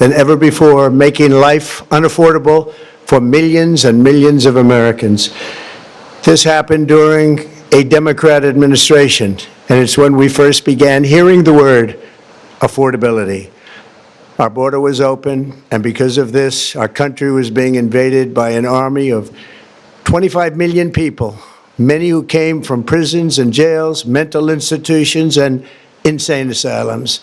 than ever before, making life unaffordable for millions and millions of Americans. This happened during a Democrat administration, and it's when we first began hearing the word affordability. Our border was open, and because of this, our country was being invaded by an army of 25 million people, many who came from prisons and jails, mental institutions, and insane asylums.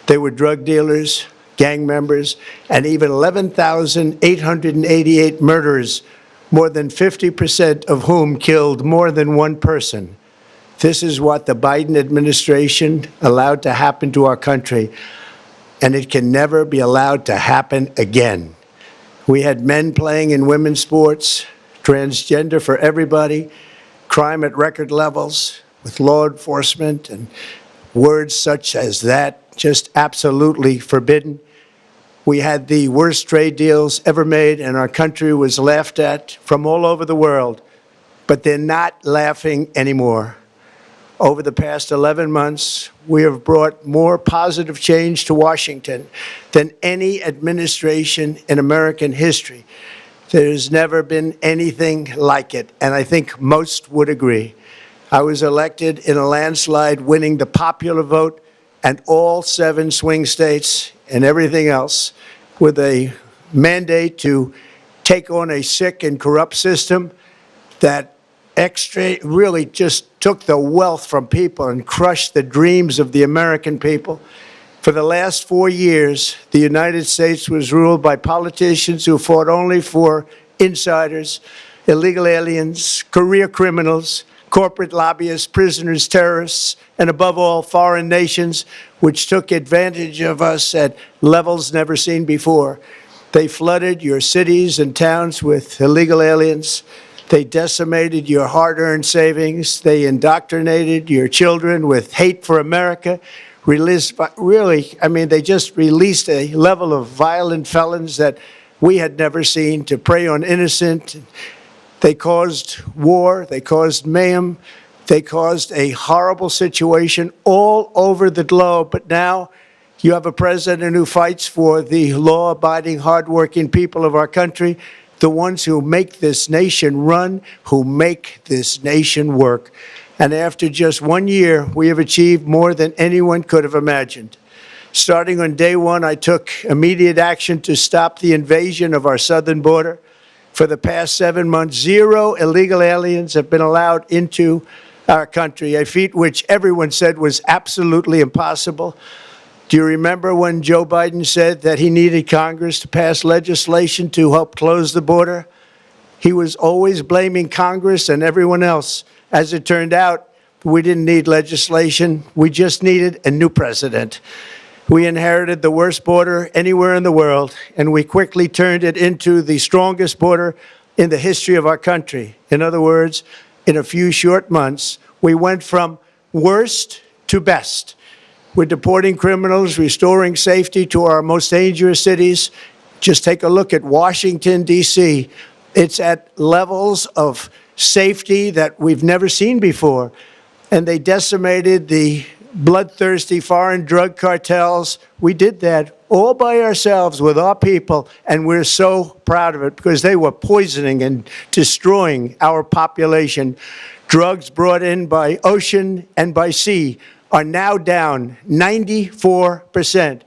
They were drug dealers, gang members, and even 11,888 murderers, more than 50% of whom killed more than one person. This is what the Biden administration allowed to happen to our country, and it can never be allowed to happen again. We had men playing in women's sports, transgender for everybody, crime at record levels with law enforcement, and words such as that just absolutely forbidden. We had the worst trade deals ever made, and our country was laughed at from all over the world, but they're not laughing anymore. Over the past 11 months, we have brought more positive change to Washington than any administration in American history. There's never been anything like it, and I think most would agree. I was elected in a landslide, winning the popular vote and all 7 swing states and everything else, with a mandate to take on a sick and corrupt system that really just took the wealth from people and crushed the dreams of the American people. For the last 4 years, the United States was ruled by politicians who fought only for insiders, illegal aliens, career criminals, corporate lobbyists, prisoners, terrorists, and above all, foreign nations, which took advantage of us at levels never seen before. They flooded your cities and towns with illegal aliens. They decimated your hard-earned savings. They indoctrinated your children with hate for America. They just released a level of violent felons that we had never seen to prey on innocent. They caused war. They caused mayhem. They caused a horrible situation all over the globe. But now you have a president who fights for the law-abiding, hardworking people of our country, the ones who make this nation run, who make this nation work. And after just 1 year, we have achieved more than anyone could have imagined. Starting on day one, I took immediate action to stop the invasion of our southern border. For the past 7 months, 0 illegal aliens have been allowed into our country, a feat which everyone said was absolutely impossible. Do you remember when Joe Biden said that he needed Congress to pass legislation to help close the border? He was always blaming Congress and everyone else. As it turned out, we didn't need legislation. We just needed a new president. We inherited the worst border anywhere in the world, and we quickly turned it into the strongest border in the history of our country. In other words, in a few short months, we went from worst to best. We're deporting criminals, restoring safety to our most dangerous cities. Just take a look at Washington, D.C. It's at levels of safety that we've never seen before. And they decimated the bloodthirsty foreign drug cartels. We did that all by ourselves with our people, and we're so proud of it because they were poisoning and destroying our population. Drugs brought in by ocean and by sea are now down 94%.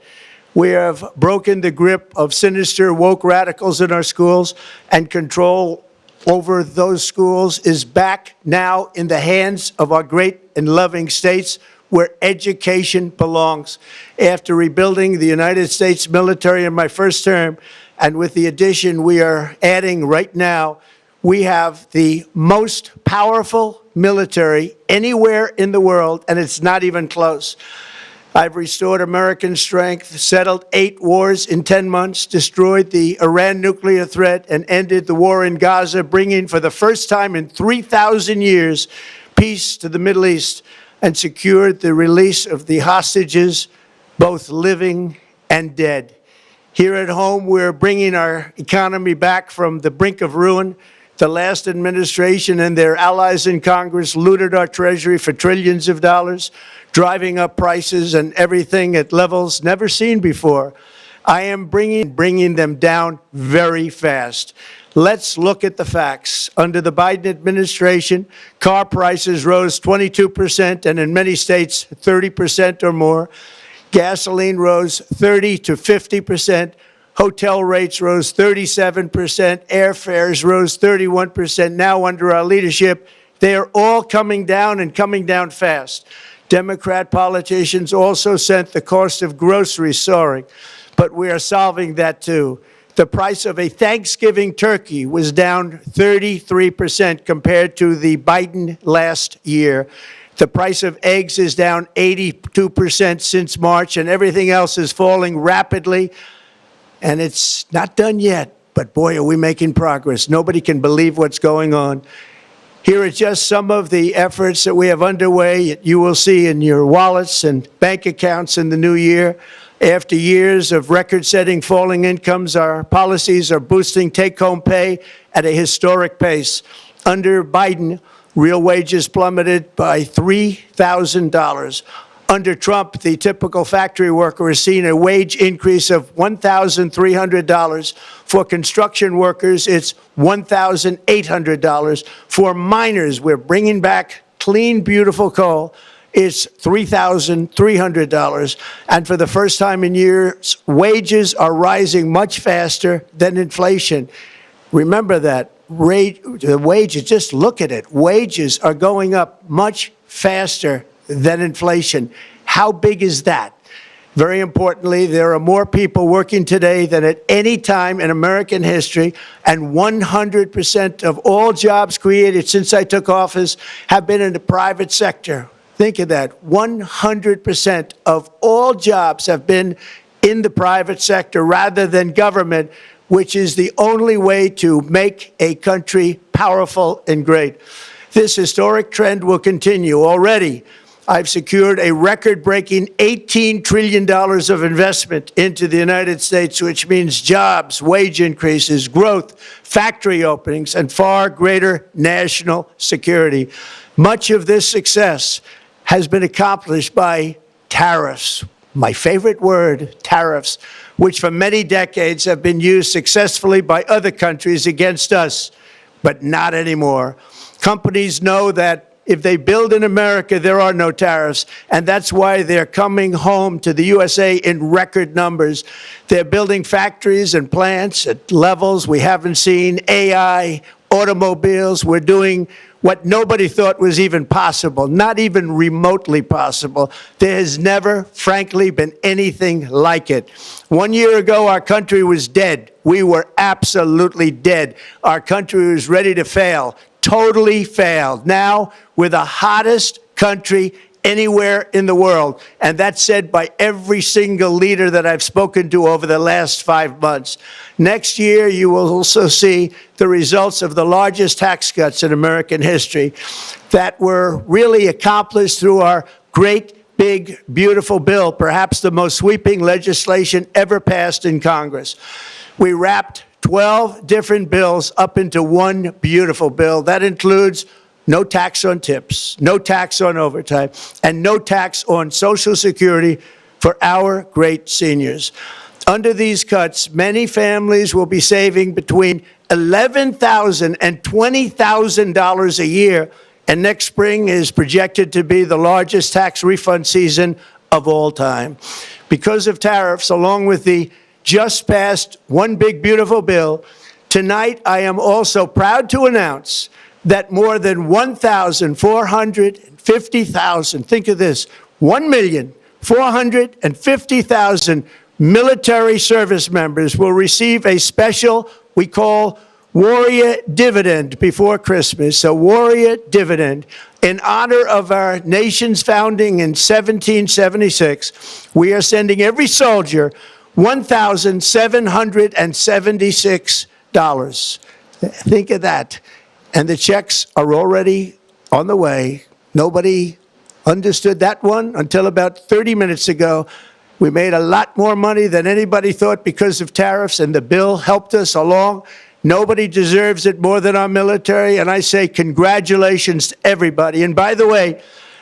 We have broken the grip of sinister woke radicals in our schools, and control over those schools is back now in the hands of our great and loving states where education belongs. After rebuilding the United States military in my first term, and with the addition we are adding right now, we have the most powerful military anywhere in the world, and it's not even close. I've restored American strength, settled 8 wars in 10 months, destroyed the Iran nuclear threat, and ended the war in Gaza, bringing for the first time in 3,000 years peace to the Middle East, and secured the release of the hostages, both living and dead. Here at home, we're bringing our economy back from the brink of ruin. The last administration and their allies in Congress looted our treasury for trillions of dollars, driving up prices and everything at levels never seen before. I am bringing them down very fast. Let's look at the facts. Under the Biden administration, car prices rose 22%, and in many states, 30% or more. Gasoline rose 30 to 50%. Hotel rates rose 37%. Airfares rose 31%. Now, under our leadership, they are all coming down and coming down fast. Democrat politicians also sent the cost of groceries soaring, but we are solving that too. The price of a Thanksgiving turkey was down 33% compared to the Biden last year. The price of eggs is down 82% since March, and everything else is falling rapidly. And it's not done yet, but boy, are we making progress. Nobody can believe what's going on. Here are just some of the efforts that we have underway. You will see in your wallets and bank accounts in the new year. After years of record-setting falling incomes, our policies are boosting take-home pay at a historic pace. Under Biden, real wages plummeted by $3,000. Under Trump, the typical factory worker has seen a wage increase of $1,300. For construction workers, it's $1,800. For miners, we're bringing back clean, beautiful coal. It's $3,300. And for the first time in years, wages are rising much faster than inflation. Remember that. The wages, just look at it. Wages are going up much faster than inflation. How big is that? Very importantly, there are more people working today than at any time in American history, and 100% of all jobs created since I took office have been in the private sector. Think of that. 100% of all jobs have been in the private sector rather than government, which is the only way to make a country powerful and great. This historic trend will continue. Already, I've secured a record-breaking $18 trillion of investment into the United States, which means jobs, wage increases, growth, factory openings, and far greater national security. Much of this success has been accomplished by tariffs. My favorite word, tariffs, which for many decades have been used successfully by other countries against us, but not anymore. Companies know that if they build in America, there are no tariffs, and that's why they're coming home to the USA in record numbers. They're building factories and plants at levels we haven't seen, AI, automobiles. We're doing what nobody thought was even possible, not even remotely possible. There has never, frankly, been anything like it. 1 year ago, our country was dead. We were absolutely dead. Our country was ready to fail, totally failed. Now, we're the hottest country anywhere in the world, and that's said by every single leader that I've spoken to over the last 5 months. Next year, you will also see the results of the largest tax cuts in American history that were really accomplished through our great, big, beautiful bill, perhaps the most sweeping legislation ever passed in Congress. We wrapped 12 different bills up into one beautiful bill. That includes no tax on tips, no tax on overtime, and no tax on Social Security for our great seniors. Under these cuts, many families will be saving between $11,000 and $20,000 a year, and next spring is projected to be the largest tax refund season of all time. Because of tariffs, along with the just passed One Big Beautiful Bill, tonight I am also proud to announce that more than 1,450,000, think of this, 1,450,000 military service members will receive a special, we call Warrior Dividend before Christmas, a Warrior Dividend. In honor of our nation's founding in 1776, we are sending every soldier $1,776. Think of that. And the checks are already on the way. Nobody understood that one until about 30 minutes ago. We made a lot more money than anybody thought because of tariffs, and the bill helped us along. Nobody deserves it more than our military, and I say congratulations to everybody. And by the way,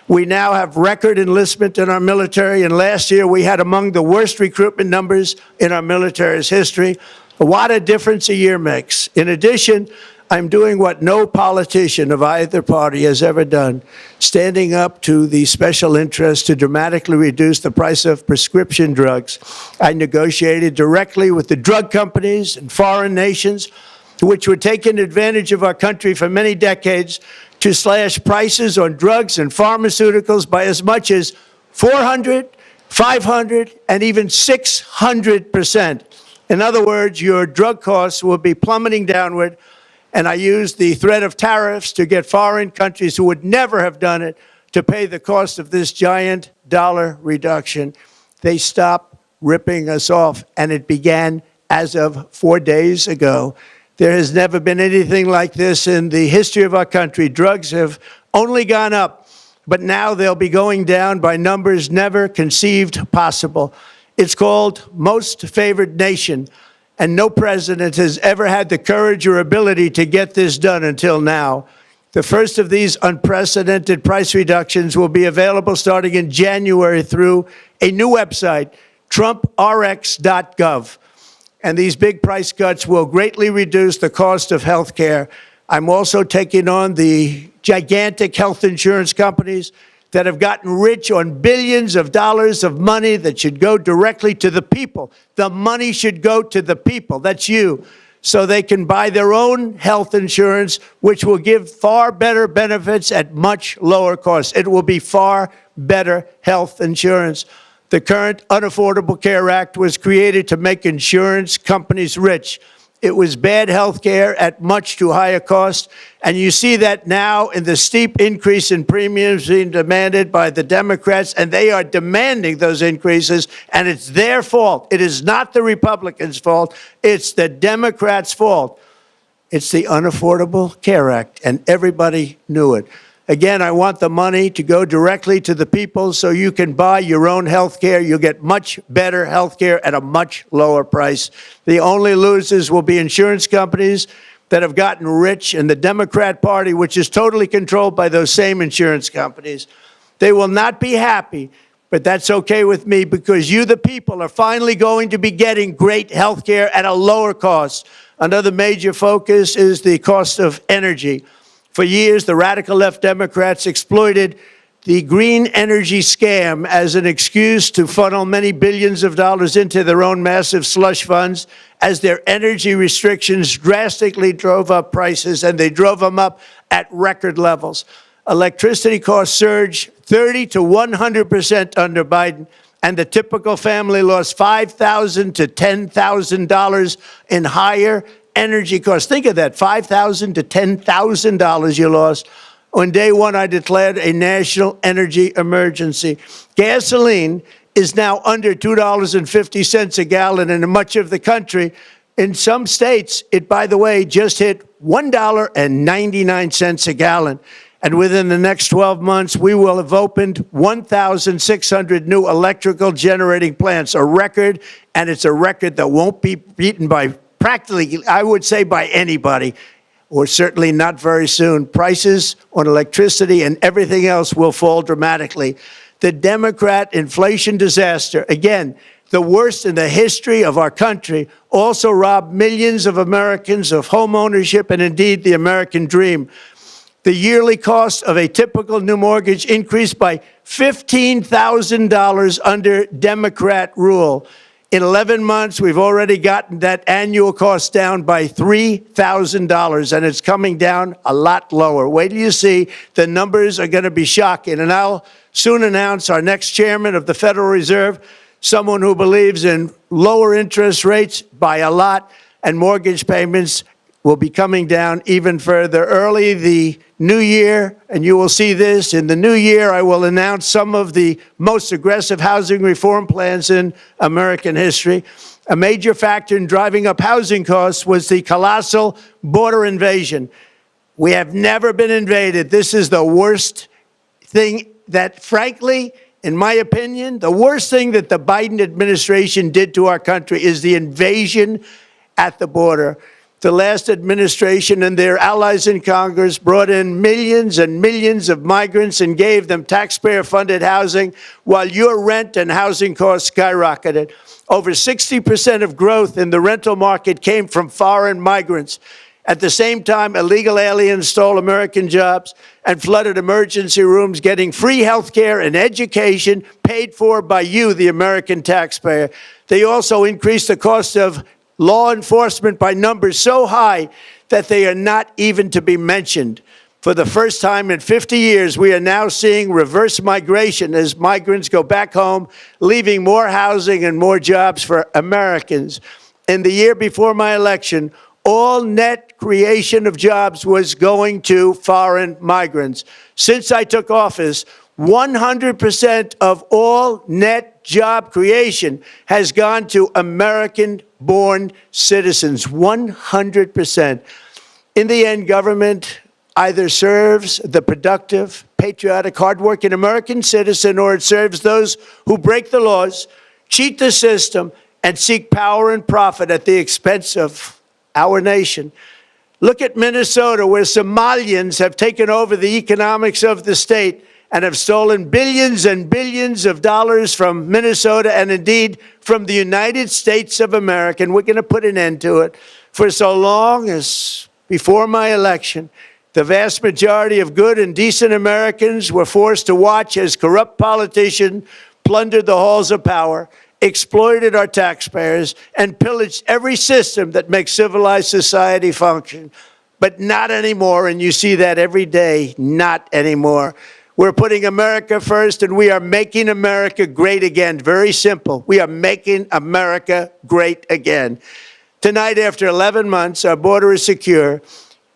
We now have record enlistment in our military, and last year we had among the worst recruitment numbers in our military's history. What a difference a year makes. In addition, I'm doing what no politician of either party has ever done, standing up to the special interests to dramatically reduce the price of prescription drugs. I negotiated directly with the drug companies and foreign nations, which were taking advantage of our country for many decades, to slash prices on drugs and pharmaceuticals by as much as 400, 500, and even 600%. In other words, your drug costs will be plummeting downward, and I used the threat of tariffs to get foreign countries who would never have done it to pay the cost of this giant dollar reduction. They stopped ripping us off, and it began as of 4 days ago. There has never been anything like this in the history of our country. Drugs have only gone up, but now they'll be going down by numbers never conceived possible. It's called Most Favored Nation, and no president has ever had the courage or ability to get this done until now. The first of these unprecedented price reductions will be available starting in January through a new website, TrumpRx.gov. And these big price cuts will greatly reduce the cost of health care. I'm also taking on the gigantic health insurance companies that have gotten rich on billions of dollars of money that should go directly to the people. The money should go to the people, that's you, so they can buy their own health insurance, which will give far better benefits at much lower costs. It will be far better health insurance. The current Unaffordable Care Act was created to make insurance companies rich. It was bad health care at much too high a cost, and you see that now in the steep increase in premiums being demanded by the Democrats, and they are demanding those increases, and it's their fault. It is not the Republicans' fault. It's the Democrats' fault. It's the Unaffordable Care Act, and everybody knew it. Again, I want the money to go directly to the people so you can buy your own health care. You'll get much better health care at a much lower price. The only losers will be insurance companies that have gotten rich, and the Democrat Party, which is totally controlled by those same insurance companies. They will not be happy, but that's okay with me, because you, the people, are finally going to be getting great health care at a lower cost. Another major focus is the cost of energy. For years, the radical left Democrats exploited the green energy scam as an excuse to funnel many billions of dollars into their own massive slush funds, as their energy restrictions drastically drove up prices, and they drove them up at record levels. Electricity costs surged 30 to 100% under Biden, and the typical family lost $5,000 to $10,000 in higher energy costs. Think of that, $5,000 to $10,000 you lost. On day one, I declared a national energy emergency. Gasoline is now under $2.50 a gallon in much of the country. In some states, it, by the way, just hit $1.99 a gallon. And within the next 12 months, we will have opened 1,600 new electrical generating plants, a record, and it's a record that won't be beaten by practically, I would say, by anybody, or certainly not very soon. Prices on electricity and everything else will fall dramatically. The Democrat inflation disaster, again, the worst in the history of our country, also robbed millions of Americans of home ownership and indeed the American dream. The yearly cost of a typical new mortgage increased by $15,000 under Democrat rule. In 11 months, we've already gotten that annual cost down by $3,000, and it's coming down a lot lower. Wait till you see. The numbers are going to be shocking. And I'll soon announce our next chairman of the Federal Reserve, someone who believes in lower interest rates by a lot, and mortgage payments will be coming down even further. Early the new year, and you will see this, in the new year, I will announce some of the most aggressive housing reform plans in American history. A major factor in driving up housing costs was the colossal border invasion. We have never been invaded. This is the worst thing that, frankly, in my opinion, the worst thing that the Biden administration did to our country is the invasion at the border. The last administration and their allies in Congress brought in millions and millions of migrants and gave them taxpayer-funded housing while your rent and housing costs skyrocketed. Over 60% of growth in the rental market came from foreign migrants. At the same time, illegal aliens stole American jobs and flooded emergency rooms, getting free health care and education paid for by you, the American taxpayer. They also increased the cost of law enforcement by numbers so high that they are not even to be mentioned. For the first time in 50 years, we are now seeing reverse migration as migrants go back home, leaving more housing and more jobs for Americans. In the year before my election, all net creation of jobs was going to foreign migrants. Since I took office, 100% of all net job creation has gone to American-born citizens, 100%. In the end, government either serves the productive, patriotic, hardworking American citizen, or it serves those who break the laws, cheat the system, and seek power and profit at the expense of our nation. Look at Minnesota, where Somalians have taken over the economics of the state and have stolen billions and billions of dollars from Minnesota and indeed from the United States of America. And we're going to put an end to it. For so long as before my election, the vast majority of good and decent Americans were forced to watch as corrupt politicians plundered the halls of power, exploited our taxpayers, and pillaged every system that makes civilized society function. But not anymore, and you see that every day, not anymore. We're putting America first, and we are making America great again. Very simple. We are making America great again. Tonight, after 11 months, our border is secure.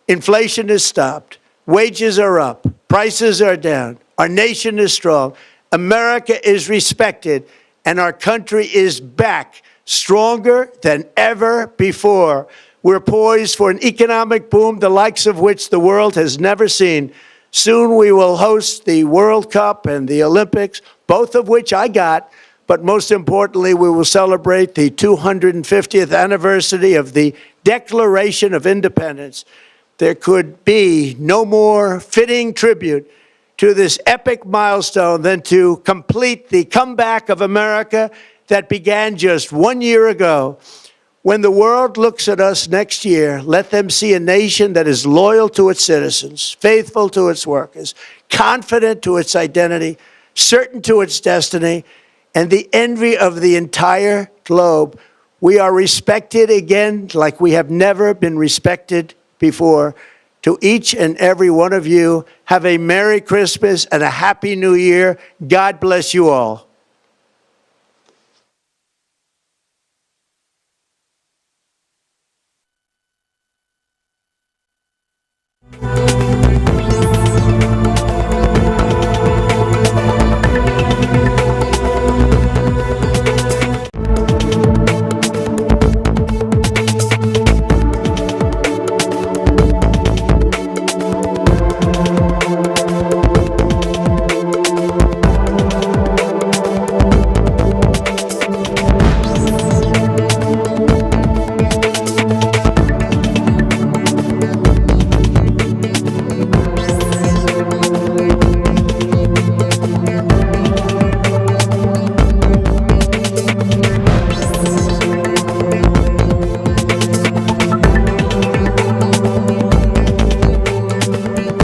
Inflation is stopped. Wages are up. Prices are down. Our nation is strong. America is respected, and our country is back, stronger than ever before. We're poised for an economic boom, the likes of which the world has never seen. Soon we will host the World Cup and the Olympics, both of which I got. But most importantly, we will celebrate the 250th anniversary of the Declaration of Independence. There could be no more fitting tribute to this epic milestone than to complete the comeback of America that began just 1 year ago. When the world looks at us next year, let them see a nation that is loyal to its citizens, faithful to its workers, confident to its identity, certain to its destiny, and the envy of the entire globe. We are respected again like we have never been respected before. To each and every one of you, have a Merry Christmas and a Happy New Year. God bless you all.